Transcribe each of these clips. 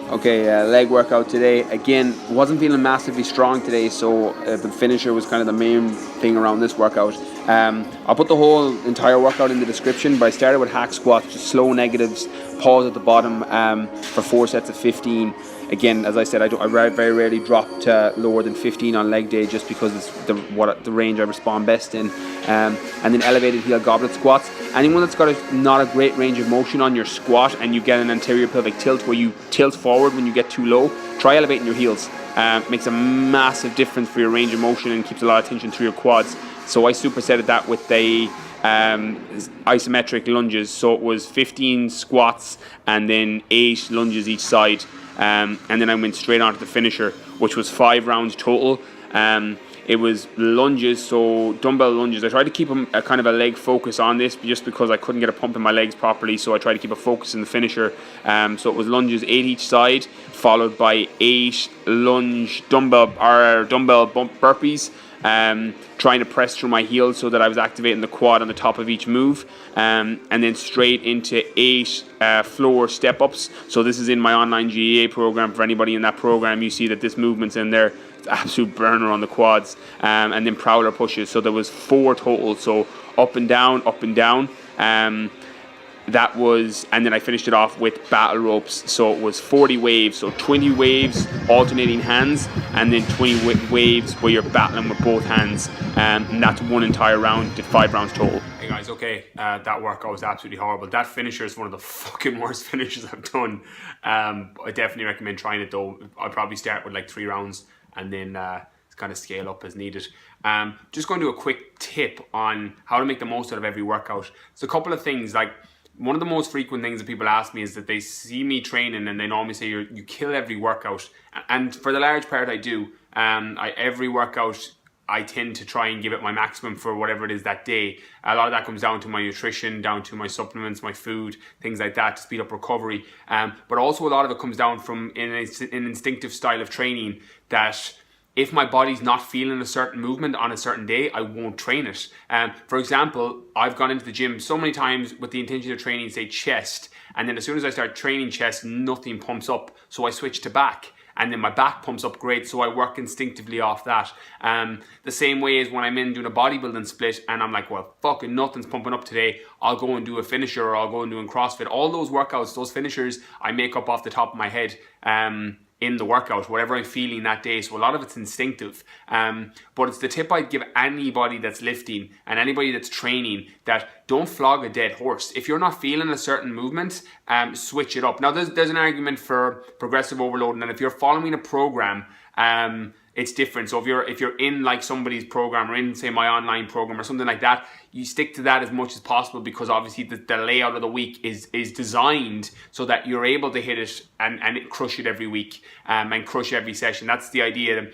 Okay, leg workout today. Again, wasn't feeling massively strong today, so the finisher was kind of the main thing around this workout. I'll put the whole entire workout in the description, but I started with hack squats, just slow negatives, pause at the bottom for 4 sets of 15. Again, as I said, I very rarely drop to lower than 15 on leg day, just because it's the range I respond best in. And then elevated heel goblet squats. Anyone that's got not a great range of motion on your squat and you get an anterior pelvic tilt where you tilt forward when you get too low, try elevating your heels. Makes a massive difference for your range of motion and keeps a lot of tension through your quads. So I supersetted that with the isometric lunges. So it was 15 squats and then 8 lunges each side. And then I went straight on to the finisher, which was 5 rounds total. It was lunges, so dumbbell lunges. I tried to keep a kind of a leg focus on this just because I couldn't get a pump in my legs properly, so I tried to keep a focus in the finisher. So it was lunges 8 each side, followed by 8 lunge dumbbell burpees, trying to press through my heels so that I was activating the quad on the top of each move, and then straight into 8 floor step-ups. So this is in my online GEA program. For anybody in that program, you see that this movement's in there. It's absolute burner on the quads, and then Prowler pushes. So there was 4 total, so up and down, that was, and then I finished it off with battle ropes. So it was 40 waves, so 20 waves alternating hands, and then 20 waves where you're battling with both hands, and that's one entire round. Did 5 rounds total. Hey guys, okay, that workout was absolutely horrible. That finisher is one of the fucking worst finishers I've done. I definitely recommend trying it though. I'll probably start with like 3 rounds and then kind of scale up as needed. Just going to do a quick tip on how to make the most out of every workout. So a couple of things, like one of the most frequent things that people ask me is that they see me training and they normally say you kill every workout. And for the large part I do. Every workout I tend to try and give it my maximum for whatever it is that day. A lot of that comes down to my nutrition, down to my supplements, my food, things like that to speed up recovery. But also a lot of it comes down from an instinctive style of training that if my body's not feeling a certain movement on a certain day, I won't train it. For example, I've gone into the gym so many times with the intention of training, say, chest, and then as soon as I start training chest, nothing pumps up, so I switch to back. And then my back pumps up great, so I work instinctively off that. The same way as when I'm in doing a bodybuilding split and I'm like, well, fucking nothing's pumping up today, I'll go and do a finisher, or I'll go and do a CrossFit. All those workouts, those finishers, I make up off the top of my head in the workout, whatever I'm feeling that day. So a lot of it's instinctive. But it's the tip I'd give anybody that's lifting and anybody that's training, that don't flog a dead horse. If you're not feeling a certain movement, switch it up. Now there's an argument for progressive overloading, and if you're following a program, it's different. So if you're in like somebody's program or in, say, my online program or something like that, you stick to that as much as possible, because obviously the layout of the week is designed so that you're able to hit it and crush it every week, and crush every session. That's the idea.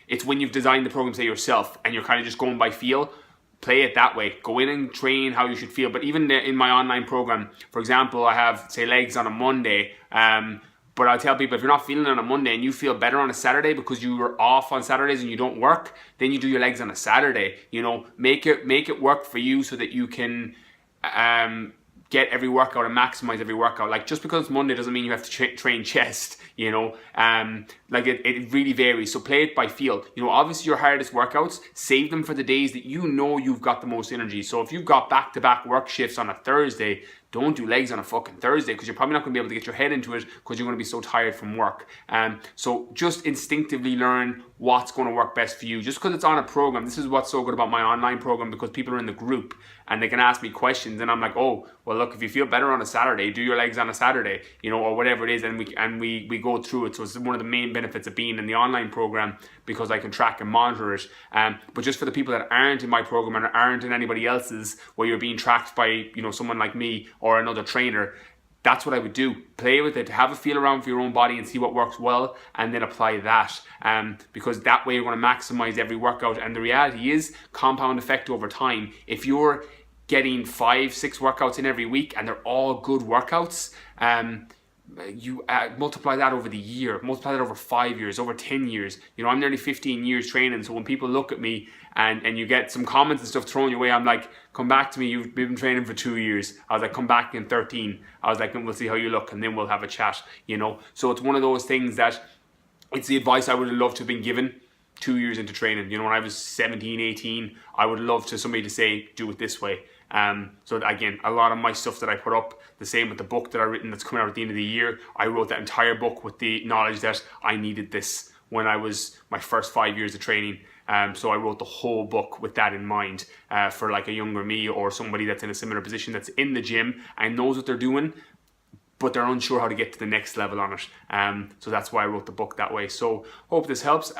It's when you've designed the program, say, yourself, and you're kind of just going by feel. Play it that way. Go in and train how you should feel. But even in my online program, for example, I have, say, legs on a Monday. But I'll tell people, if you're not feeling it on a Monday and you feel better on a Saturday because you were off on Saturdays and you don't work, then you do your legs on a Saturday. You know, make it work for you so that you can get every workout and maximize every workout. Like, just because it's Monday doesn't mean you have to train chest, you know. Like it really varies. So play it by feel. You know, obviously your hardest workouts, save them for the days that you know you've got the most energy. So if you've got back-to-back work shifts on a Thursday, don't do legs on a fucking Thursday, because you're probably not going to be able to get your head into it because you're going to be so tired from work. So just instinctively learn what's going to work best for you. Just because it's on a program, this is what's so good about my online program, because people are in the group and they can ask me questions, and I'm like, oh, well, look, if you feel better on a Saturday, do your legs on a Saturday, you know, or whatever it is, and we go through it. So it's one of the main benefits of being in the online program, because I can track and monitor it. But just for the people that aren't in my program and aren't in anybody else's, where you're being tracked by, you know, someone like me or another trainer, that's what I would do. Play with it, have a feel around for your own body and see what works well, and then apply that. Because that way you're going to maximize every workout. And the reality is, compound effect over time. If you're getting 5-6 workouts in every week and they're all good workouts, you multiply that over the year, multiply that over 5 years, over 10 years. You know, I'm nearly 15 years training, so when people look at me and you get some comments and stuff thrown your way, I'm like, come back to me, you've been training for 2 years. I was like, come back in 13. I was like, and we'll see how you look, and then we'll have a chat, you know. So it's one of those things that, it's the advice I would have loved to have been given 2 years into training. You know, when I was 17, 18, I would love to somebody to say, do it this way. So again, a lot of my stuff that I put up, the same with the book that I've written that's coming out at the end of the year, I wrote that entire book with the knowledge that I needed this when I was my first 5 years of training. So I wrote the whole book with that in mind, for like a younger me or somebody that's in a similar position that's in the gym and knows what they're doing, but they're unsure how to get to the next level on it. So that's why I wrote the book that way. So hope this helps.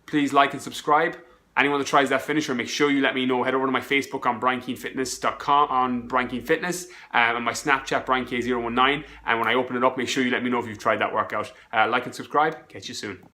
Please like and subscribe. Anyone that tries that finisher, make sure you let me know. Head over to my Facebook on BrianKeaneFitness.com, on Brian Keane Fitness, and my Snapchat, BrianK019. And when I open it up, make sure you let me know if you've tried that workout. Like and subscribe. Catch you soon.